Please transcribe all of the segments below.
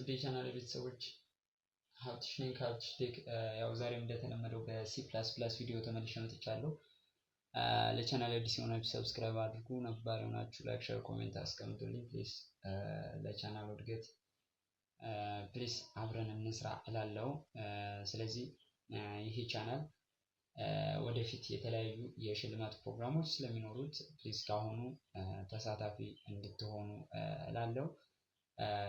ውድ የቻናል ቤተሰቦች ሀብትሽ ነኝ ከሀብትሽ ቴክ። ያው ዛሬም እንደተለመደው በሲ ፕላስ ፕላስ ቪዲዮ ተመልሼ መጥቻለሁ። ለቻናል አዲስ የሆናችሁ ሰብስክራይብ አድርጉ፣ ነባር የሆናችሁ ላይክ፣ ሼር፣ ኮሜንት አስቀምጡልኝ ፕሊዝ። ለቻናሉ እድገት ፕሊዝ አብረን እንስራ እላለሁ። ስለዚህ ይሄ ቻናል ወደፊት የተለያዩ የሽልማት ፕሮግራሞች ስለሚኖሩት ፕሊዝ ካሁኑ ተሳታፊ እንድትሆኑ እላለሁ።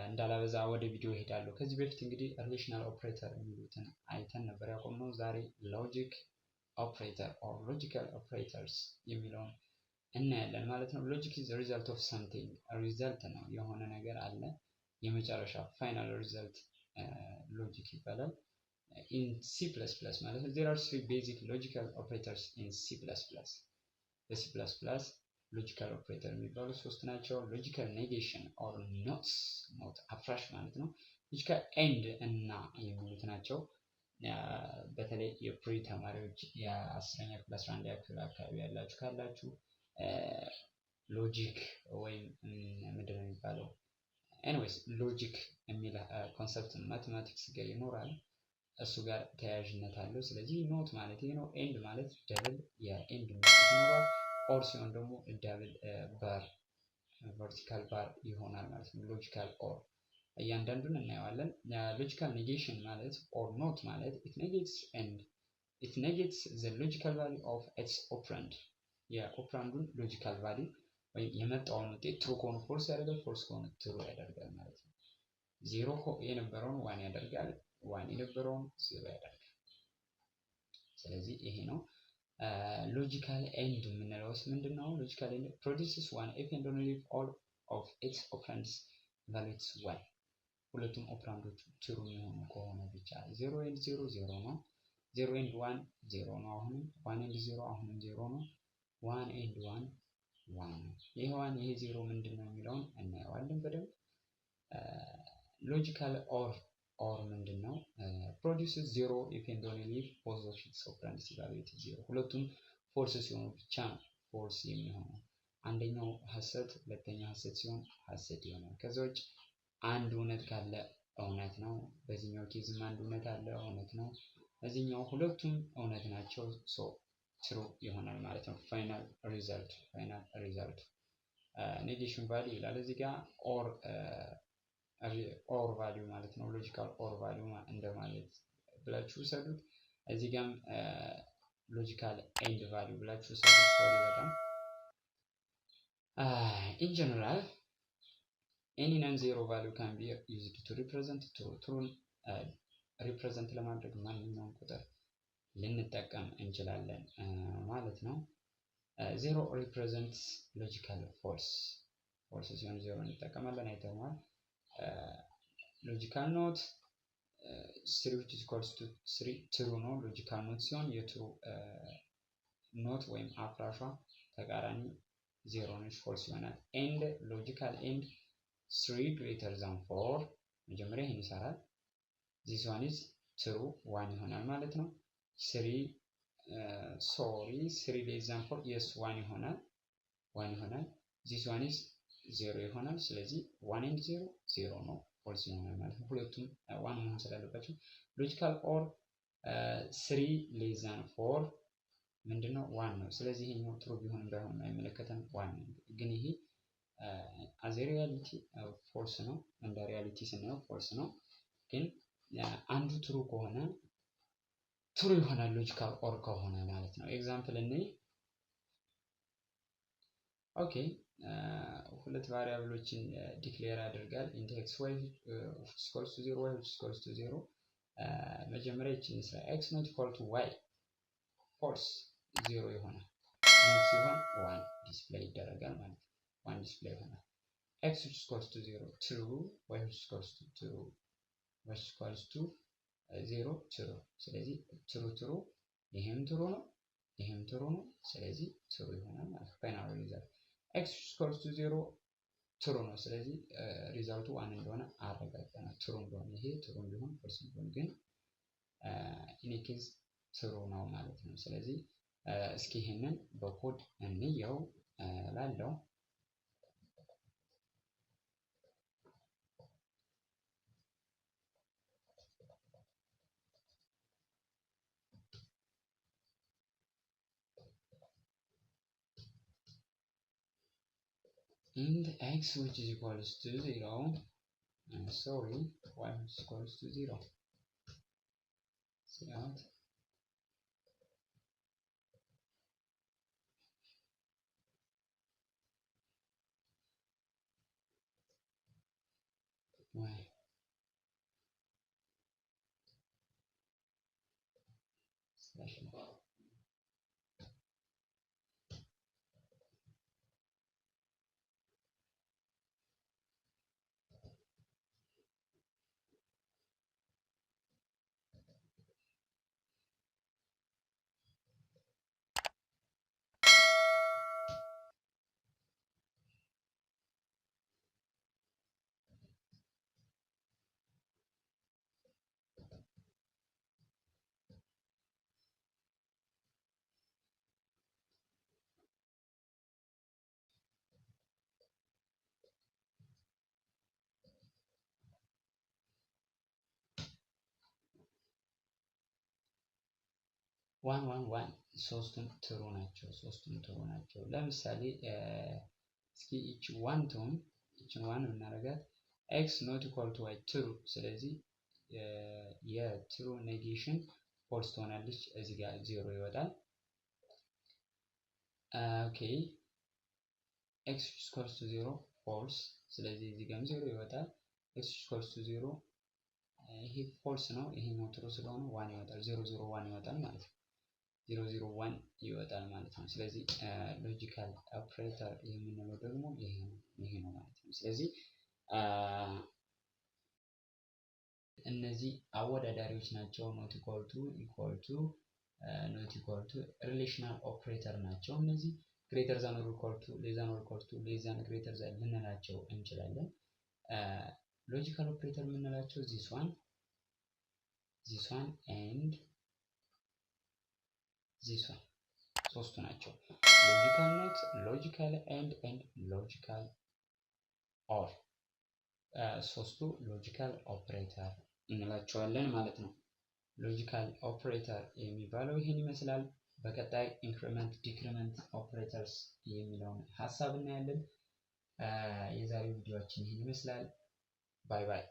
እንዳላበዛ ወደ ቪዲዮ እሄዳለሁ። ከዚህ በፊት እንግዲህ ሪሌሽናል ኦፕሬተር የሚሉትን አይተን ነበር ያቆምነው። ዛሬ ሎጂክ ኦፕሬተር ኦር ሎጂካል ኦፕሬተርስ የሚለውን እናያለን ማለት ነው። ሎጂክ ኢዝ ሪዛልት ኦፍ ሳምቲንግ፣ ሪዛልት ነው የሆነ ነገር አለ፣ የመጨረሻ ፋይናል ሪዛልት ሎጂክ ይባላል። ኢን ሲ ፕለስ ፕለስ ማለት ነው። there are three basic logical operators in C++። በሲ ፕለስ ፕለስ ሎጂካል ኦፕሬተር የሚባሉ ሶስት ናቸው። ሎጂካል ኔጌሽን ኦር ኖት አፍራሽ ማለት ነው። ሎጂካል ኤንድ እና የሚሉት ናቸው። በተለይ የፕሪ ተማሪዎች የ10ኛ ክፍል 11ኛ ክፍል አካባቢ ያላችሁ ካላችሁ ሎጂክ ወይም ምንድን ነው የሚባለው ኤኒዌይስ ሎጂክ የሚል ኮንሰፕት ማቴማቲክስ ጋር ይኖራል። እሱ ጋር ተያያዥነት አለው። ስለዚህ ኖት ማለት ይሄ ነው። ኤንድ ማለት ደብል የኤንድ ምልክት ይኖራል። ኦር ሲሆን ደግሞ ደብል ባር ቨርቲካል ባር ይሆናል ማለት ነው። ሎጂካል ኦር እያንዳንዱን እናየዋለን። ሎጂካል ኔጌሽን ማለት ኦር ኖት ማለት it negates the logical value of its operand። የኦፕራንዱን ሎጂካል ቫልዩ ወይም የመጣውን ውጤት ትሩ ከሆነ ፎልስ ያደርጋል፣ ፎልስ ከሆነ ትሩ ያደርጋል ማለት ነው። ዜሮ የነበረውን ዋን ያደርጋል፣ ዋን የነበረውን ዜሮ ያደርጋል። ስለዚህ ይሄ ነው። ሎጂካል ኤንድ የምንለውስ ምንድን ነው? ሎጂካል ኤንድ produces one if and only if all of its operands values one። ሁለቱም ኦፕራንዶች ትሩ የሚሆኑ ከሆነ ብቻ። ዜሮ ኤንድ ዜሮ ዜሮ ነው። ዜሮ ኤንድ ዋን ዜሮ ነው። አሁንም ዋን ኤንድ ዜሮ አሁንም ዜሮ ነው። ዋን ኤንድ ዋን ዋን ነው። ይሄ ዋን ይሄ ዜሮ ምንድን ነው የሚለውን እናየዋለን በደንብ። ሎጂካል ኦር ምንድን ነው? produces zero if and only if both of its operands evaluate zero። ሁለቱም ፎልስ ሲሆኑ ብቻ ነው ፎልስ የሚሆነው። አንደኛው ሐሰት ሁለተኛው ሐሰት ሲሆን ሐሰት ይሆናል። ከዛ ውጭ አንድ እውነት ካለ እውነት ነው። በዚህኛው ኬዝም አንድ እውነት አለ እውነት ነው። በዚህኛው ሁለቱም እውነት ናቸው። ሶ ትሩ ይሆናል ማለት ነው። ፋይናል ሪዛልት ኔጌሽን ቫልዩ ይላል እዚህ ጋር። ኦር ቫልዩ ማለት ነው። ሎጂካል ኦር ቫልዩ እንደማለት ብላችሁ ውሰዱት። እዚህ ጋርም ሎጂካል ኤንድ ቫልዩ ብላችሁ ውሰዱት። ሶሪ በጣም ኢን ጀነራል any non-zero value can be used to represent truth። ሪፕሬዘንት ለማድረግ ማንኛውም ቁጥር ልንጠቀም እንችላለን ማለት ነው። ዜሮ ሪፕሬዘንትስ ሎጂካል ፎልስ ሲሆን ዜሮ እንጠቀማለን፣ አይተነዋል። ሎጂካል ኖት 3 which is equals to 3 ትሩ ነው። ሎጂካል ኖት ሲሆን የትሩ ኖት ወይም አፍራሿ ተቃራኒ ዜሮ ነች፣ ፎልስ ይሆናል። ኤንድ ሎጂካል ኤንድ 3 greater than 4 መጀመሪያ ይሄን ይሰራል። this one is true 1 ይሆናል ማለት ነው። 3 less than 4 yes 1 ይሆናል። this one is 0 ይሆናል። ስለዚህ 1 and 0 0 ነው፣ ፎልስ ይሆናል ማለት ነው። ሁለቱም 1 መሆን ስላለባቸው ሎጂካል ኦር 3 less than 4 ምንድነው? 1 ነው። ስለዚህ ይሄኛው ትሩ ቢሆን ባይሆን አይመለከተም፣ 1 ነው። ግን ይሄ አዝ ሪያሊቲ ፎልስ ነው። እንደ ሪያሊቲ ስናየው ፎልስ ነው። ግን አንዱ ትሩ ከሆነ ትሩ ይሆናል ሎጂካል ኦር ከሆነ ማለት ነው። ኤግዛምፕል እንይ። ኦኬ ሁለት ቫሪያብሎችን ዲክሌር ያደርጋል። ኢንት ኤክስ ዋይ ኢኳልስ ቱ 0 ዋይ ኢኳልስ ቱ 0። መጀመሪያ ይችን ስራ ኤክስ ኖት ኢኳል ቱ ዋይ ፎልስ 0 ይሆናል። ኖት ሲሆን 1 ዲስፕሌይ ይደረጋል ማለት ነው። 1 ዲስፕሌይ ይሆናል። x equals to 0 true y equals to 2 y equals to 0 true። ስለዚህ ትሩ ይሄም ትሩ ነው ይሄም ትሩ ነው። ስለዚህ ትሩ ይሆናል ማለት ነው። ፋይናል ሪዛልት x equals to 0 ትሩ ነው። ስለዚህ ሪዛልቱ 1 እንደሆነ አረጋግጠናል። ትሩ እንደሆነ ይሄ ትሩ ቢሆን ፎልስ ቢሆን ግን ኢን ኬዝ ትሩ ነው ማለት ነው። ስለዚህ እስኪ ይሄንን በኮድ እንየው ላለው and x which is equals to 0, sorry, y which is equals to 0. See out. Y slash 1 1 1 ሶስቱም ትሩ ናቸው። ለምሳሌ እስኪ each one ቱን each one እናደርጋት x not equal to y ትሩ። ስለዚህ የትሩ ኔጌሽን ፎልስ ትሆናለች። እዚህ ጋር 0 ይወጣል። ኦኬ x equals to 0 ፎልስ። ስለዚህ እዚህ ጋርም 0 ይወጣል። x equals to 0 ይሄ ፎልስ ነው። ይሄኛው ትሩ ስለሆነ 1 ይወጣል። 0 0 1 ይወጣል ማለት ነው። 0 0 1 ይወጣል ማለት ነው። ስለዚህ ሎጂካል ኦፕሬተር የምንለው ደግሞ ይሄ ነው ማለት ነው። ስለዚህ እነዚህ አወዳዳሪዎች ናቸው። ኖት ኢኳል ቱ ኢኳል ቱ ኖት ኢኳል ቱ ሪሌሽናል ኦፕሬተር ናቸው። እነዚህ ግሬተር ዛን ኦር ኢኳል ቱ ሌስ ዛን ኦር ኢኳል ቱ ሌስ ዛን ግሬተር ዛን ልንላቸው እንችላለን። ሎጂካል ኦፕሬተር የምንላቸው this one and this one ሶስቱ ናቸው። ሎጂካል ኖት፣ ሎጂካል ኤንድ ሎጂካል ኦር ሶስቱ ሎጂካል ኦፕሬተር እንላቸዋለን ማለት ነው። ሎጂካል ኦፕሬተር የሚባለው ይሄን ይመስላል። በቀጣይ ኢንክሪመንት ዲክሪመንት ኦፕሬተርስ የሚለውን ሀሳብ እናያለን። የዛሬው ቪዲዮአችን ይሄን ይመስላል። ባይ ባይ።